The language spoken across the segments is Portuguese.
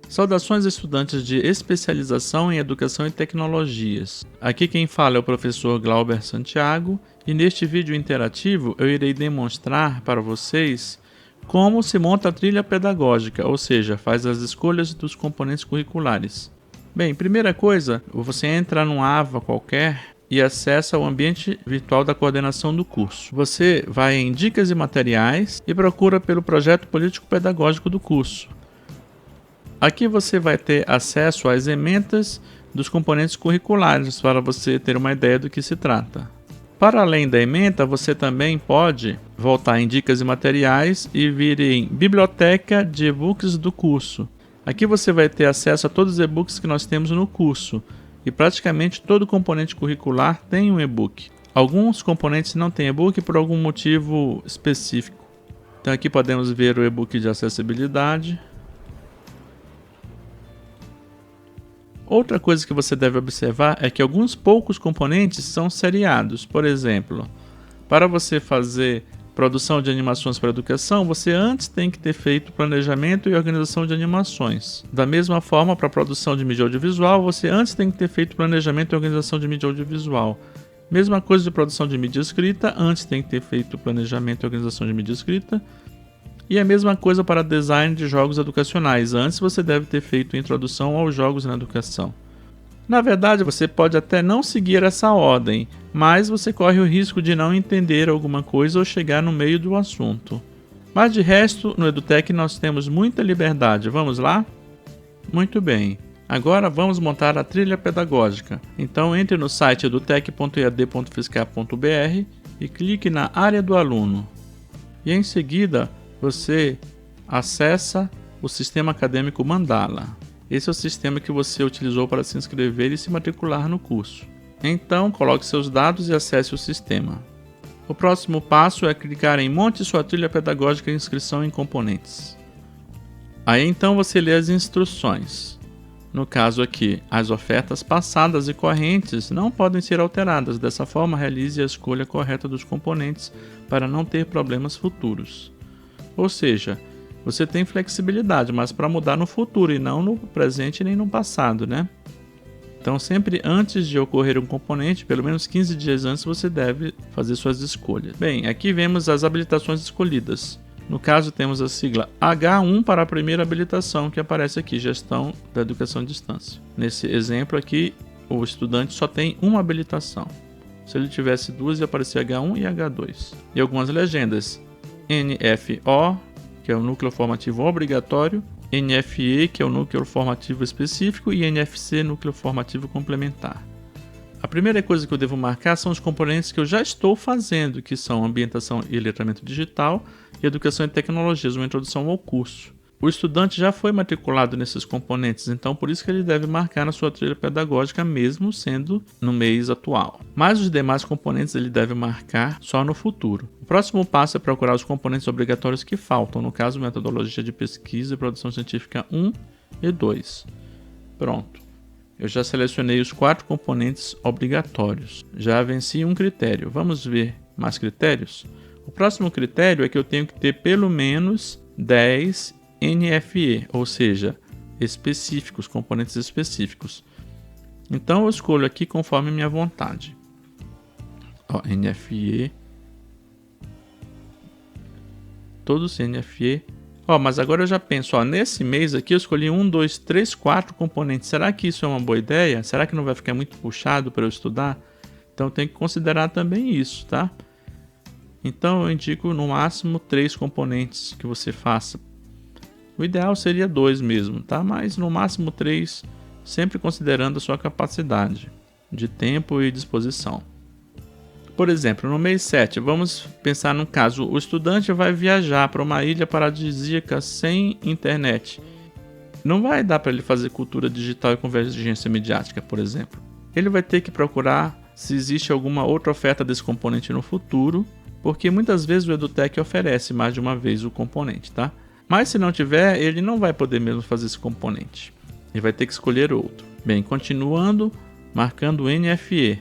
Saudações, estudantes de especialização em Educação e Tecnologias. Aqui quem fala é o professor Glauber Santiago e neste vídeo interativo eu irei demonstrar para vocês como se monta a trilha pedagógica, ou seja, faz as escolhas dos componentes curriculares. Bem, primeira coisa, você entra num AVA qualquer e acessa o ambiente virtual da coordenação do curso. Você vai em Dicas e Materiais e procura pelo projeto político-pedagógico do curso. Aqui você vai ter acesso às ementas dos componentes curriculares para você ter uma ideia do que se trata. Para além da ementa, você também pode voltar em Dicas e Materiais e vir em Biblioteca de e-books do curso. Aqui você vai ter acesso a todos os e-books que nós temos no curso e praticamente todo componente curricular tem um e-book. Alguns componentes não têm e-book por algum motivo específico. Então aqui podemos ver o e-book de acessibilidade. Outra coisa que você deve observar é que alguns poucos componentes são seriados. Por exemplo, para você fazer produção de animações para educação, você antes tem que ter feito planejamento e organização de animações. Da mesma forma, para a produção de mídia audiovisual, você antes tem que ter feito planejamento e organização de mídia audiovisual. Mesma coisa de produção de mídia escrita, antes tem que ter feito planejamento e organização de mídia escrita. E a mesma coisa para design de jogos educacionais. Antes você deve ter feito introdução aos jogos na educação. Na verdade, você pode até não seguir essa ordem, mas você corre o risco de não entender alguma coisa ou chegar no meio do assunto. Mas de resto, no EduTech nós temos muita liberdade. Vamos lá? Muito bem. Agora vamos montar a trilha pedagógica. Então entre no site edutech.ead.fiscar.br e clique na área do aluno. E em seguida, você acessa o sistema acadêmico Mandala. Esse é o sistema que você utilizou para se inscrever e se matricular no curso. Então, coloque seus dados e acesse o sistema. O próximo passo é clicar em Monte sua trilha pedagógica e inscrição em componentes. Aí então você lê as instruções. No caso aqui, as ofertas passadas e correntes não podem ser alteradas. Dessa forma, realize a escolha correta dos componentes para não ter problemas futuros. Ou seja, você tem flexibilidade, mas para mudar no futuro e não no presente nem no passado, né? Então sempre antes de ocorrer um componente, pelo menos 15 dias antes, você deve fazer suas escolhas. Bem, aqui vemos as habilitações escolhidas. No caso temos a sigla H1 para a primeira habilitação, que aparece aqui, Gestão da Educação à Distância. Nesse exemplo aqui, o estudante só tem uma habilitação. Se ele tivesse duas, ia aparecer H1 e H2. E algumas legendas. NFO, que é o núcleo formativo obrigatório, NFE, que é o núcleo formativo específico, e NFC, núcleo formativo complementar. A primeira coisa que eu devo marcar são os componentes que eu já estou fazendo, que são ambientação e letramento digital e educação e tecnologias, uma introdução ao curso. O estudante já foi matriculado nesses componentes, então por isso que ele deve marcar na sua trilha pedagógica, mesmo sendo no mês atual. Mas os demais componentes ele deve marcar só no futuro. O próximo passo é procurar os componentes obrigatórios que faltam, no caso, metodologia de pesquisa e produção científica 1 e 2. Pronto. Eu já selecionei os 4 componentes obrigatórios. Já venci um critério. Vamos ver mais critérios? O próximo critério é que eu tenho que ter pelo menos 10 NFE, ou seja, específicos, componentes específicos. Então eu escolho aqui conforme minha vontade. NFE. Todos NFE. Mas agora eu já penso, nesse mês aqui eu escolhi 1, 2, 3, 4 componentes. Será que isso é uma boa ideia? Será que não vai ficar muito puxado para eu estudar? Então tem que considerar também isso, tá? Então eu indico no máximo 3 componentes que você faça. O ideal seria 2 mesmo, tá? Mas no máximo 3, sempre considerando a sua capacidade de tempo e disposição. Por exemplo, no mês 7, vamos pensar num caso, o estudante vai viajar para uma ilha paradisíaca sem internet. Não vai dar para ele fazer cultura digital e convergência midiática, por exemplo. Ele vai ter que procurar se existe alguma outra oferta desse componente no futuro, porque muitas vezes o EduTech oferece mais de uma vez o componente, tá? Mas se não tiver, ele não vai poder mesmo fazer esse componente. Ele vai ter que escolher outro. Bem, continuando, marcando o NFE.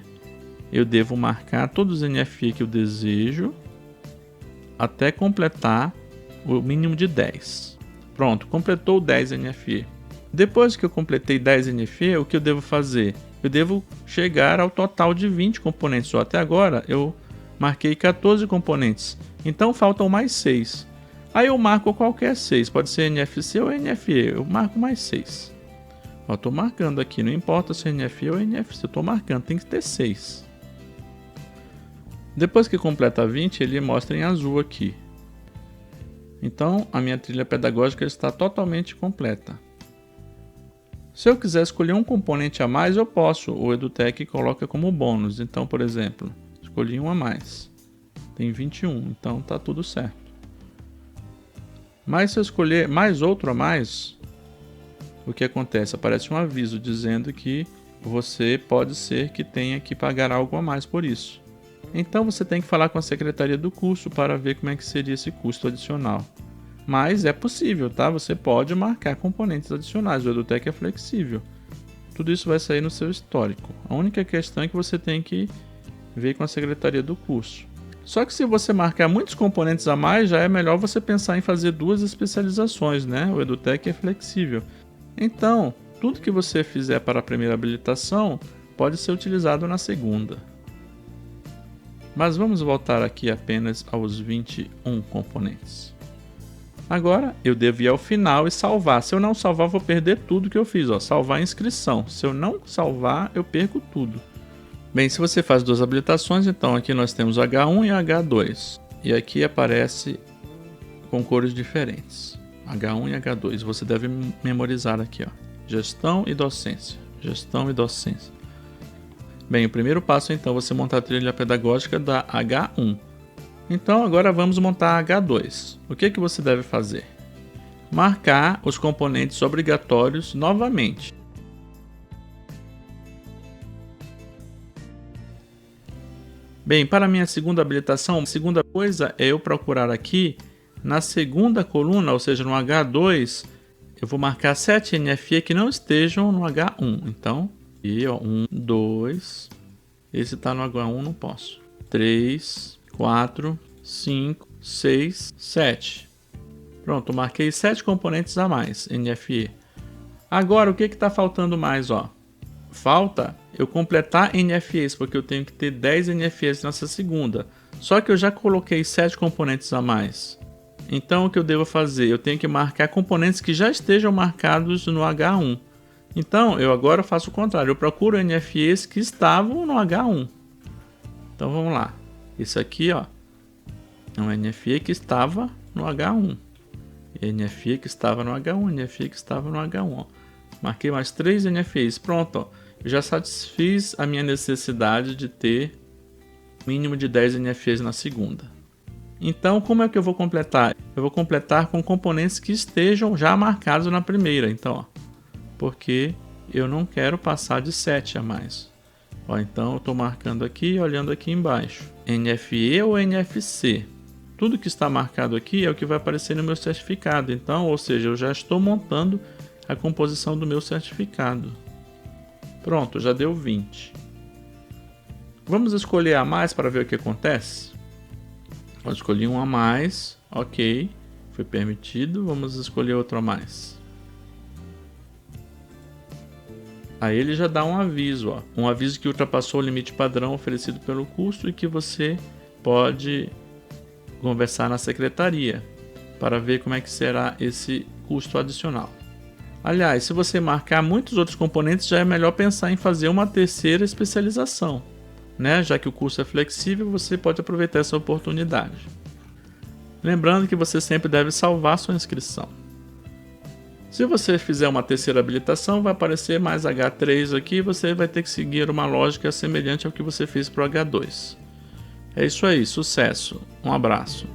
Eu devo marcar todos os NFE que eu desejo até completar o mínimo de 10. Pronto, completou 10 NFE. Depois que eu completei 10 NFE, o que eu devo fazer? Eu devo chegar ao total de 20 componentes. Até agora eu marquei 14 componentes, então faltam mais 6. Aí eu marco qualquer 6, pode ser NFC ou NFE, eu marco mais 6. Estou marcando aqui, não importa se é NFE ou NFC, eu estou marcando, tem que ter 6. Depois que completa 20, ele mostra em azul aqui. Então a minha trilha pedagógica está totalmente completa. Se eu quiser escolher um componente a mais, eu posso. O EduTech coloca como bônus. Então, por exemplo, escolhi um a mais. Tem 21, então tá tudo certo. Mas se eu escolher mais outro a mais, o que acontece? Aparece um aviso dizendo que você pode ser que tenha que pagar algo a mais por isso. Então você tem que falar com a secretaria do curso para ver como é que seria esse custo adicional. Mas é possível, tá? Você pode marcar componentes adicionais, o EduTech é flexível. Tudo isso vai sair no seu histórico. A única questão é que você tem que ver com a secretaria do curso. Só que se você marcar muitos componentes a mais, já é melhor você pensar em fazer 2 especializações, né? O EduTech é flexível. Então, tudo que você fizer para a primeira habilitação pode ser utilizado na segunda. Mas vamos voltar aqui apenas aos 21 componentes. Agora eu devo ir ao final e salvar. Se eu não salvar, eu vou perder tudo que eu fiz. Salvar a inscrição. Se eu não salvar, eu perco tudo. Bem, se você faz 2 habilitações, então aqui nós temos H1 e H2. E aqui aparece com cores diferentes. H1 e H2. Você deve memorizar aqui. Gestão e docência. Gestão e docência. Bem, o primeiro passo então é você montar a trilha pedagógica da H1. Então agora vamos montar a H2. O que você deve fazer? Marcar os componentes obrigatórios novamente. Bem, para a minha segunda habilitação, a segunda coisa é eu procurar aqui na segunda coluna, ou seja, no H2, eu vou marcar 7 NFE que não estejam no H1. Então, aqui, 1, 2, esse está no H1, não posso. 3, 4, 5, 6, 7. Pronto, marquei 7 componentes a mais, NFE. Agora, o que está faltando mais? Falta eu completar NFEs, porque eu tenho que ter 10 NFEs nessa segunda. Só que eu já coloquei 7 componentes a mais. Então, o que eu devo fazer? Eu tenho que marcar componentes que já estejam marcados no H1. Então, eu agora faço o contrário. Eu procuro NFEs que estavam no H1. Então, vamos lá. Isso aqui, é um NFE que estava no H1. NFE que estava no H1, NFE que estava no H1. Marquei mais 3 NFEs. Pronto, eu já satisfiz a minha necessidade de ter mínimo de 10 NFEs na segunda. Então, como é que eu vou completar? Eu vou completar com componentes que estejam já marcados na primeira. Então, porque eu não quero passar de 7 a mais. Então, eu estou marcando aqui e olhando aqui embaixo. NFE ou NFC? Tudo que está marcado aqui é o que vai aparecer no meu certificado. Então, ou seja, eu já estou montando a composição do meu certificado. Pronto, já deu 20. Vamos escolher a mais para ver o que acontece? Eu escolhi um a mais, ok, foi permitido. Vamos escolher outro a mais. Aí ele já dá um aviso, um aviso que ultrapassou o limite padrão oferecido pelo curso e que você pode conversar na secretaria para ver como é que será esse custo adicional. Aliás, se você marcar muitos outros componentes, já é melhor pensar em fazer uma terceira especialização, né? Já que o curso é flexível, você pode aproveitar essa oportunidade. Lembrando que você sempre deve salvar sua inscrição. Se você fizer uma terceira habilitação, vai aparecer mais H3 aqui, você vai ter que seguir uma lógica semelhante ao que você fez para o H2. É isso aí, sucesso, um abraço.